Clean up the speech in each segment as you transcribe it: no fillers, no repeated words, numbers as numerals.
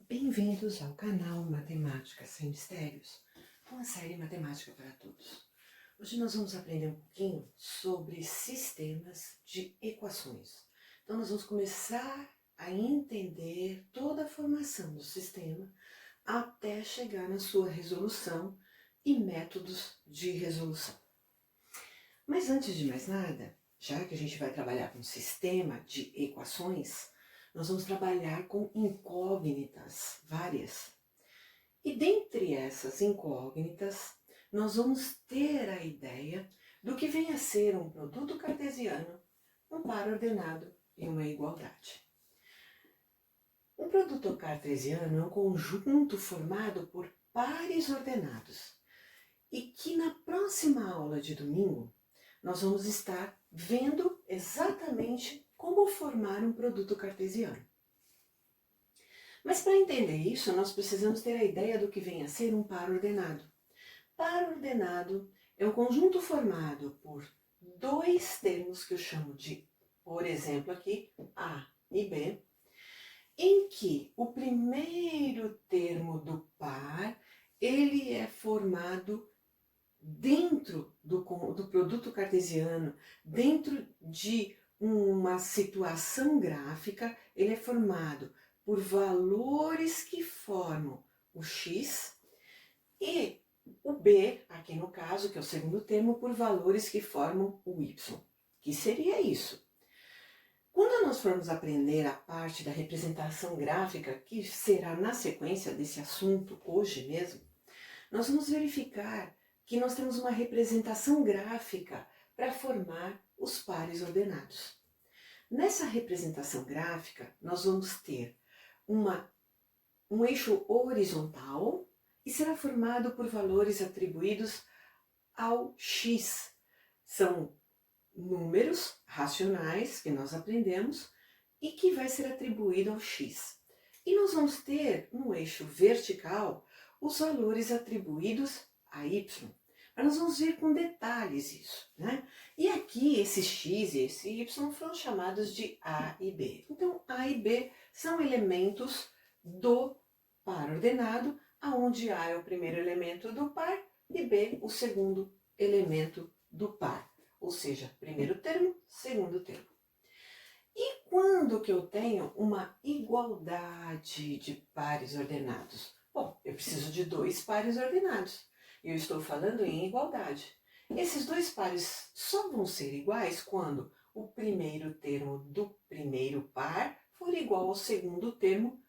Bem-vindos ao canal Matemática Sem Mistérios, uma série Matemática para Todos. Hoje nós vamos aprender um pouquinho sobre sistemas de equações. Então nós vamos começar a entender toda a formação do sistema até chegar na sua resolução e métodos de resolução. Mas antes de mais nada, já que a gente vai trabalhar com sistema de equações, nós vamos trabalhar com incógnitas várias. E dentre essas incógnitas, nós vamos ter a ideia do que vem a ser um produto cartesiano, um par ordenado e uma igualdade. Um produto cartesiano é um conjunto formado por pares ordenados e que na próxima aula de domingo nós vamos estar vendo exatamente como formar um produto cartesiano. Mas para entender isso, nós precisamos ter a ideia do que vem a ser um par ordenado. Par ordenado é um conjunto formado por dois termos que eu chamo de, por exemplo aqui, A e B, em que o primeiro termo do par, ele é formado dentro do produto cartesiano, dentro de uma situação gráfica, ele é formado por valores que formam o x e o b, aqui no caso, que é o segundo termo, por valores que formam o y. Que seria isso? Quando nós formos aprender a parte da representação gráfica, que será na sequência desse assunto hoje mesmo, nós vamos verificar que nós temos uma representação gráfica para formar os pares ordenados. Nessa representação gráfica, nós vamos ter um eixo horizontal e será formado por valores atribuídos ao x. São números racionais que nós aprendemos e que vai ser atribuído ao x. E nós vamos ter no eixo vertical os valores atribuídos a y. Mas nós vamos ver com detalhes isso, né? E aqui esse x e esse y foram chamados de A e B. Então A e B são elementos do par ordenado, aonde A é o primeiro elemento do par e B o segundo elemento do par. Ou seja, primeiro termo, segundo termo. E quando que eu tenho uma igualdade de pares ordenados? Bom, eu preciso de dois pares ordenados. Eu estou falando em igualdade. Esses dois pares só vão ser iguais quando o primeiro termo do primeiro par for igual ao segundo termo,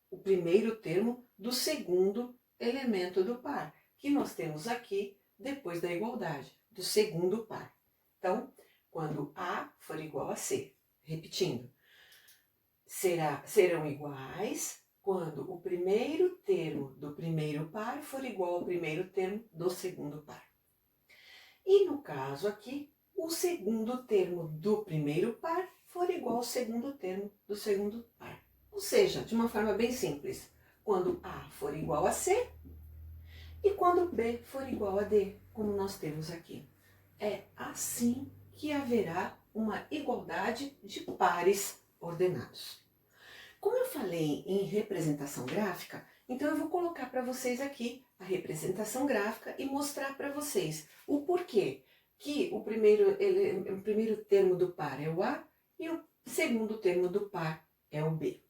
o primeiro termo do segundo elemento do par, que nós temos aqui depois da igualdade, do segundo par. Então, quando A for igual a C, repetindo, serão iguais quando o primeiro termo do primeiro par for igual ao primeiro termo do segundo par. E no caso aqui, o segundo termo do primeiro par for igual ao segundo termo do segundo par. Ou seja, de uma forma bem simples, quando A for igual a C e quando B for igual a D, como nós temos aqui. É assim que haverá uma igualdade de pares ordenados. Como eu falei em representação gráfica, então eu vou colocar para vocês aqui a representação gráfica e mostrar para vocês o porquê que o primeiro termo do par é o A e o segundo termo do par é o B.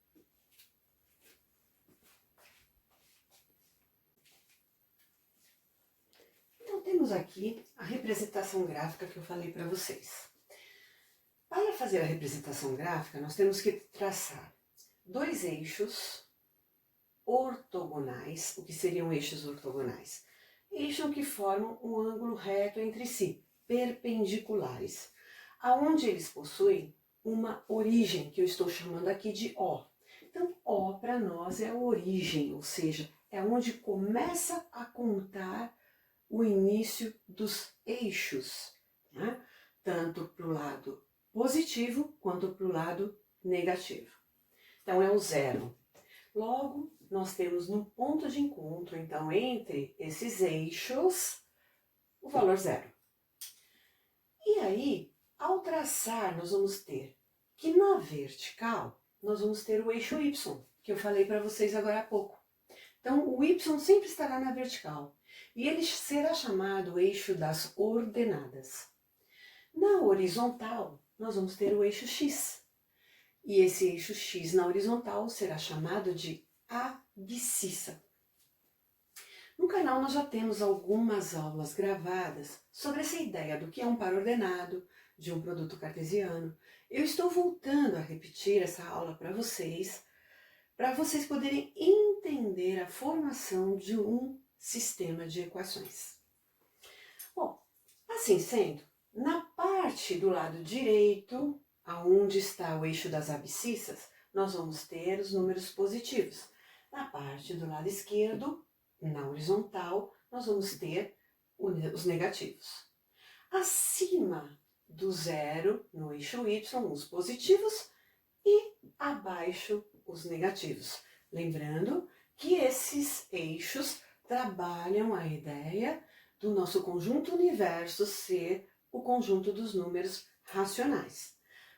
Então temos aqui a representação gráfica que eu falei para vocês. Para fazer a representação gráfica, nós temos que traçar dois eixos ortogonais. O que seriam eixos ortogonais? Eixos que formam um ângulo reto entre si, perpendiculares, aonde eles possuem uma origem, que eu estou chamando aqui de O. Então, O para nós é a origem, ou seja, é onde começa a contar o início dos eixos, né? Tanto para o lado positivo quanto para o lado negativo. Então, é o zero. Logo, nós temos no ponto de encontro, então, entre esses eixos, o valor zero. E aí, ao traçar, nós vamos ter que na vertical, nós vamos ter o eixo y. que eu falei para vocês agora há pouco. Então, o y sempre estará na vertical e ele será chamado eixo das ordenadas. Na horizontal, nós vamos ter o eixo x. E esse eixo x na horizontal será chamado de abscissa. No canal nós já temos algumas aulas gravadas sobre essa ideia do que é um par ordenado, de um produto cartesiano. Eu estou voltando a repetir essa aula para vocês poderem entender a formação de um sistema de equações. Bom, assim sendo, na parte do lado direito, aonde está o eixo das abscissas, nós vamos ter os números positivos. Na parte do lado esquerdo, na horizontal, nós vamos ter os negativos. Acima do zero, no eixo y, os positivos e abaixo os negativos. Lembrando que esses eixos trabalham a ideia do nosso conjunto universo ser o conjunto dos números racionais.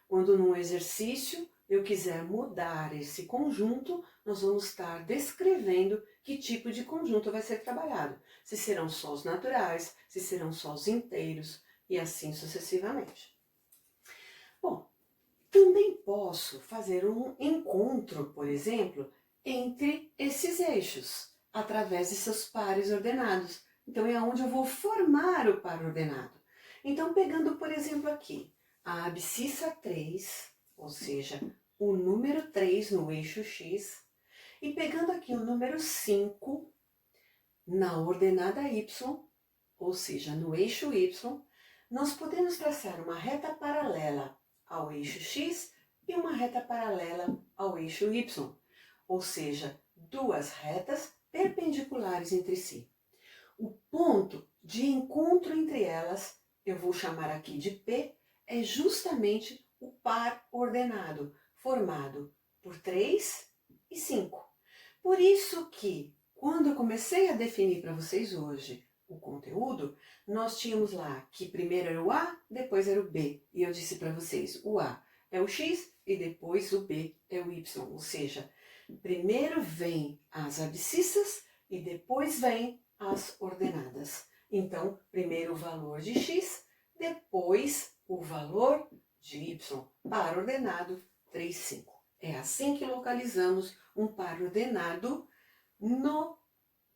Quando num exercício eu quiser mudar esse conjunto, nós vamos estar descrevendo que tipo de conjunto vai ser trabalhado. Se serão só os naturais, se serão só os inteiros e assim sucessivamente. Bom, também posso fazer um encontro, por exemplo, entre esses eixos, através de seus pares ordenados. Então, é onde eu vou formar o par ordenado. Então, pegando, por exemplo, aqui, a abscissa 3, ou seja, o número 3 no eixo x, e pegando aqui o número 5 na ordenada y, ou seja, no eixo y, nós podemos traçar uma reta paralela ao eixo x e uma reta paralela ao eixo y, ou seja, duas retas perpendiculares entre si. O ponto de encontro entre elas, eu vou chamar aqui de P, é justamente o par ordenado, formado por 3 e 5. Por isso que, quando eu comecei a definir para vocês hoje o conteúdo, nós tínhamos lá que primeiro era o A, depois era o B. E eu disse para vocês, o A é o X e depois o B é o Y. Ou seja, primeiro vem as abscissas e depois vem as ordenadas. Então, primeiro o valor de X, depois o valor de Y. Par ordenado 3, 5. É assim que localizamos um par ordenado no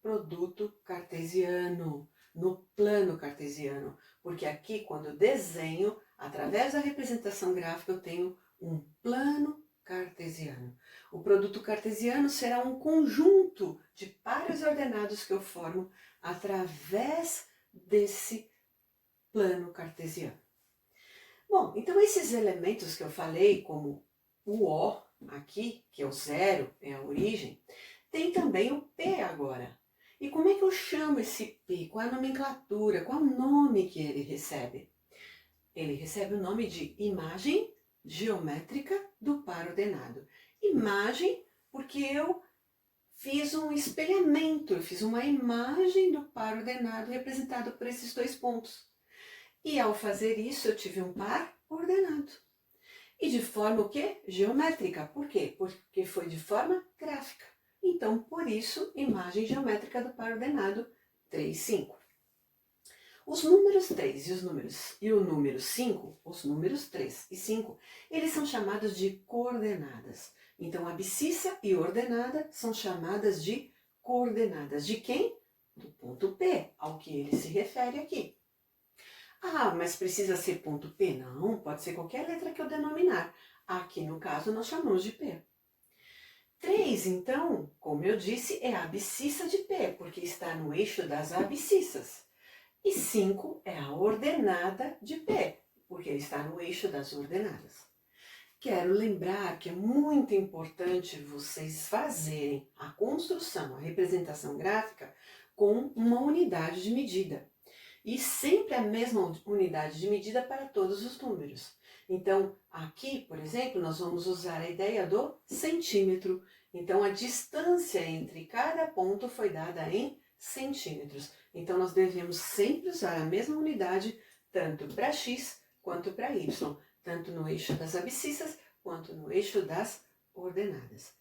produto cartesiano, no plano cartesiano, porque aqui quando eu desenho, através da representação gráfica, eu tenho um plano cartesiano. O produto cartesiano será um conjunto de pares ordenados que eu formo através desse plano cartesiano. Bom, então esses elementos que eu falei, como o O aqui, que é o zero, é a origem, tem também o P agora. E como é que eu chamo esse P? Qual é a nomenclatura? Qual é o nome que ele recebe? Ele recebe o nome de imagem geométrica do par ordenado. Imagem porque eu fiz um espelhamento, eu fiz uma imagem do par ordenado representado por esses dois pontos. E ao fazer isso eu tive um par ordenado. E de forma o quê? Geométrica. Por quê? Porque foi de forma gráfica. Então, por isso, imagem geométrica do par ordenado 3, 5. Os números 3 e o número 5, os números 3 e 5, eles são chamados de coordenadas. Então, abscissa e ordenada são chamadas de coordenadas. De quem? Do ponto P, ao que ele se refere aqui. Ah, mas precisa ser ponto P? Não, pode ser qualquer letra que eu denominar. Aqui, no caso, nós chamamos de P. 3, então, como eu disse, é a abscissa de P, porque está no eixo das abscissas. E 5 é a ordenada de P, porque ele está no eixo das ordenadas. Quero lembrar que é muito importante vocês fazerem a construção, a representação gráfica com uma unidade de medida. E sempre a mesma unidade de medida para todos os números. Então, aqui, por exemplo, nós vamos usar a ideia do centímetro. Então, a distância entre cada ponto foi dada em centímetros. Então, nós devemos sempre usar a mesma unidade, tanto para x quanto para y, tanto no eixo das abscissas quanto no eixo das ordenadas.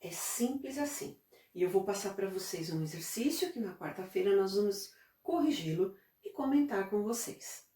É simples assim. E eu vou passar para vocês um exercício que na quarta-feira nós vamos corrigi-lo e comentar com vocês.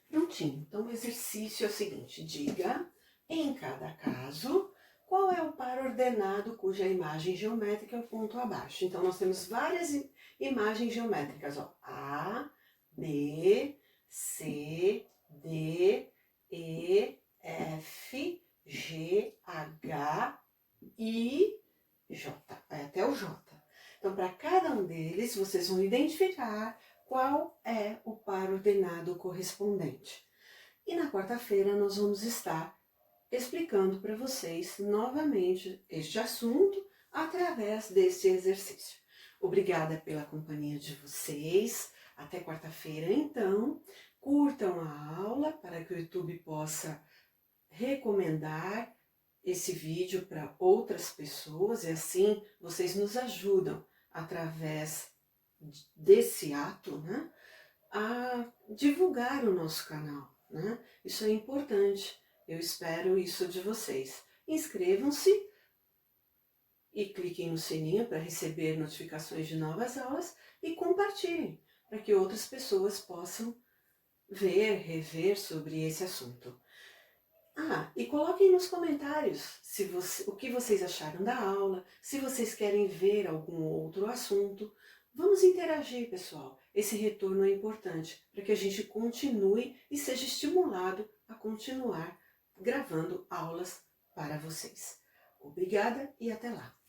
Prontinho, então o exercício é o seguinte: diga, em cada caso, qual é o par ordenado cuja imagem geométrica é o ponto abaixo. Então, nós temos várias imagens geométricas, ó. A, B, C, D, E, F, G, H, I, J. Vai até o J. Então, para cada um deles, vocês vão identificar qual é o par ordenado correspondente. E na quarta-feira nós vamos estar explicando para vocês novamente este assunto através desse exercício. Obrigada pela companhia de vocês. Até quarta-feira, então. Curtam a aula para que o YouTube possa recomendar esse vídeo para outras pessoas e assim vocês nos ajudam através desse ato, né, a divulgar o nosso canal, né? Isso é importante. Eu espero isso de vocês. Inscrevam-se e cliquem no sininho para receber notificações de novas aulas e compartilhem para que outras pessoas possam ver, rever sobre esse assunto. E coloquem nos comentários o que vocês acharam da aula, se vocês querem ver algum outro assunto. Vamos interagir, pessoal. Esse retorno é importante para que a gente continue e seja estimulado a continuar gravando aulas para vocês. Obrigada e até lá!